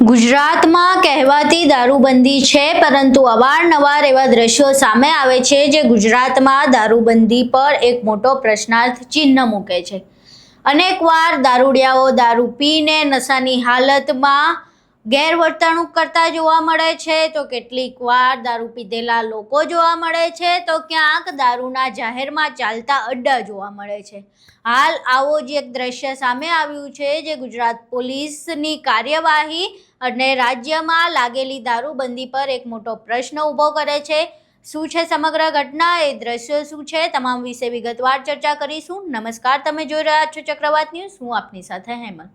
ગુજરાતમાં કહેવાતી દારૂબંધી છે, પરંતુ અવારનવાર એવા દ્રશ્યો સામે આવે છે જે ગુજરાતમાં દારૂબંધી પર એક મોટો પ્રશ્નાર્થ ચિહ્ન મૂકે છે। અનેકવાર દારૂડિયાઓ દારૂ પીને નશાની હાલતમાં ગેરવર્તણૂક કરતા જોવા મળે છે, તો કેટલીક વાર દારૂ પીધેલા લોકો જોવા મળે છે, તો ક્યાંક દારૂના જાહેરમાં ચાલતા અડ્ડા જોવા મળે છે। હાલ આવો જ એક દ્રશ્ય સામે આવ્યું છે જે ગુજરાત પોલીસની કાર્યવાહી અને રાજ્યમાં લાગેલી દારૂબંધી પર એક મોટો પ્રશ્ન ઊભો કરે છે। શું છે સમગ્ર ઘટના, એ દ્રશ્યો શું છે, તમામ વિશે વિગતવાર ચર્ચા કરીશું। નમસ્કાર, તમે જોઈ રહ્યા છો ચક્રવાત ન્યૂઝ, હું આપની સાથે હેમંત।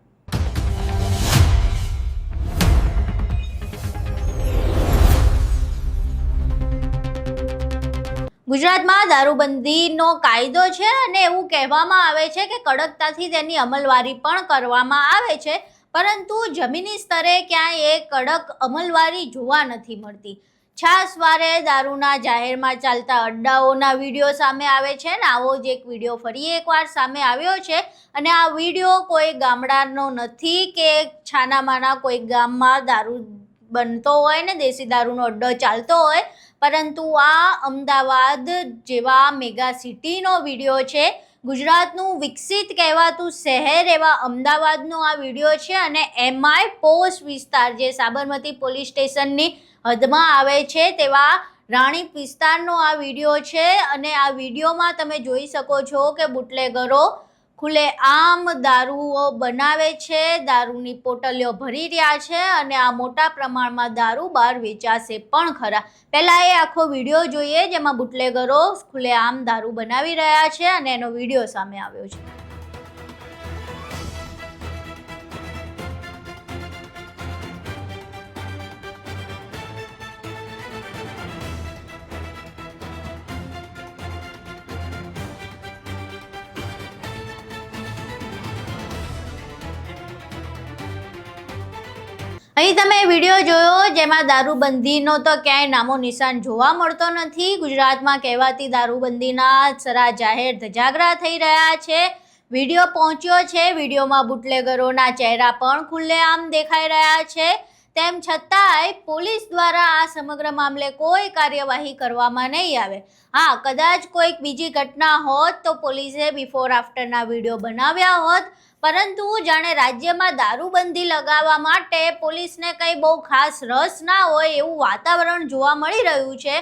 ગુજરાતમાં દારૂબંધીનો કાયદો છે અને એવું કહેવામાં આવે છે કે કડકતાથી તેની અમલવારી પણ કરવામાં આવે છે, પરંતુ જમીની સ્તરે ક્યાંય એ કડક અમલવારી જોવા નથી મળતી। છાસવારે દારૂના જાહેરમાં ચાલતા અડ્ડાઓના વિડીયો સામે આવે છે ને આવો જ એક વિડીયો ફરી એકવાર સામે આવ્યો છે, અને આ વિડીયો કોઈ ગામડાનો નથી કે છાનામાના કોઈ ગામમાં દારૂ બનતો હોય ને દેશી દારૂનો અડ્ડો ચાલતો હોય, પરંતુ આ અમદાવાદ જેવા મેગા સિટીનો વિડીયો છે। ગુજરાતનું વિકસિત કહેવાતું શહેર એવા અમદાવાદનો આ વિડીયો છે, અને એમઆઈ પોસ્ટ વિસ્તાર જે સાબરમતી પોલીસ સ્ટેશનની હદમાં આવે છે તેવા રાણીપ વિસ્તારનો આ વિડીયો છે। અને આ વિડીયોમાં તમે જોઈ શકો છો કે બુટલેગરો ખુલ્લેઆમ દારૂઓ બનાવે છે, દારૂની પોટલીઓ ભરી રહ્યા છે, અને આ મોટા પ્રમાણમાં દારૂ બહાર વેચાશે પણ ખરા। પહેલાં એ આખો વિડીયો જોઈએ જેમાં બુટલેગરો ખુલ્લેઆમ દારૂ બનાવી રહ્યા છે અને એનો વિડીયો સામે આવ્યો છે। અહીં તમે વિડીયો જોયો જેમાં દારૂબંધીનો તો ક્યાંય નામો નિશાન જોવા મળતો નથી। ગુજરાતમાં કહેવાતી દારૂબંધીના સરા જાહેર ધજાગરા થઈ રહ્યા છે। વિડીયો પહોંચ્યો છે, વિડીયોમાં બુટલેગરોના ચહેરા પણ ખુલ્લેઆમ દેખાઈ રહ્યા છે। તેમ છતાંય પોલીસ દ્વારા આ સમગ્ર મામલે કોઈ કાર્યવાહી કરવામાં નહીં આવે। હા, કદાચ કોઈક બીજી ઘટના હોત તો પોલીસે બિફોર આફ્ટરના વિડીયો બનાવ્યા હોત, પરંતુ જાણે રાજ્યમાં દારૂબંધી લગાવવા માટે પોલીસને કંઈ બહુ ખાસ રસ ના હોય એવું વાતાવરણ જોવા મળી રહ્યું છે।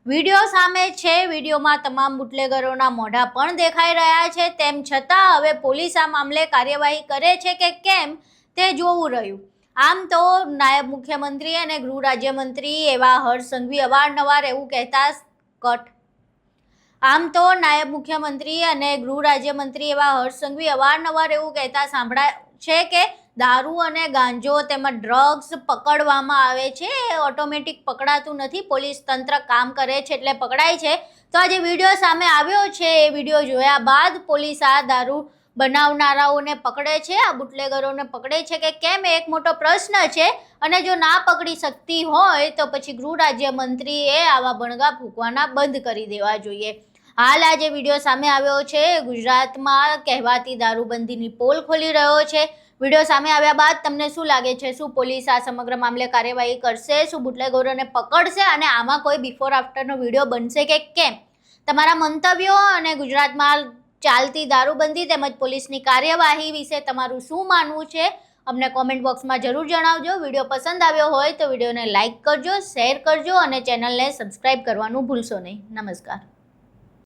વિડીયો સામે છે, વિડીયોમાં તમામ બુટલેગરોના મોઢા પણ દેખાઈ રહ્યા છે, તેમ છતાં હવે પોલીસ આ મામલે કાર્યવાહી કરે છે કે કેમ તે જોવું રહ્યું। આમ તો નાયબ મુખ્યમંત્રી અને ગૃહ રાજ્યમંત્રી એવા હર્ષ સંઘવી અવારનવાર એવું કહેતા સાંભળાય છે કે દારૂ અને ગાંજો તેમજ ડ્રગ્સ પકડવામાં આવે છે, એ ઓટોમેટિક પકડાતું નથી, પોલીસ તંત્ર કામ કરે છે એટલે પકડાય છે। તો આ જે વિડીયો સામે આવ્યો છે એ વિડીયો જોયા બાદ પોલીસ આ દારૂ બનાવનારાઓને પકડે છે, આ બુટલેગરોને પકડે છે કે કેમ, એક મોટો પ્રશ્ન છે। અને જો ના પકડી શકતી હોય તો પછી ગૃહ રાજ્યમંત્રીએ આવા બણગા ફૂંકવાના બંધ કરી દેવા જોઈએ। હાલ આ જે વિડીયો સામે આવ્યો છે ગુજરાતમાં કહેવાતી દારૂબંધીની પોલ ખોલી રહ્યો છે। વિડીયો સામે આવ્યા બાદ તમને શું લાગે છે, શું પોલીસ આ સમગ્ર મામલે કાર્યવાહી કરશે, શું બુટલેગરોને પકડશે અને આમાં કોઈ બિફોર આફ્ટરનો વિડીયો બનશે કે કેમ? તમારા મંતવ્યો અને ગુજરાતમાં ચાલતી દારૂબંધી તેમજ પોલીસની કાર્યવાહી વિશે તમારું શું માનવું છે અમને કોમેન્ટ બોક્સમાં જરૂર જણાવજો। વિડીયો પસંદ આવ્યો હોય તો વિડીયોને લાઇક કરજો, શેર કરજો અને ચેનલને સબસ્ક્રાઈબ કરવાનું ભૂલશો નહીં। નમસ્કાર।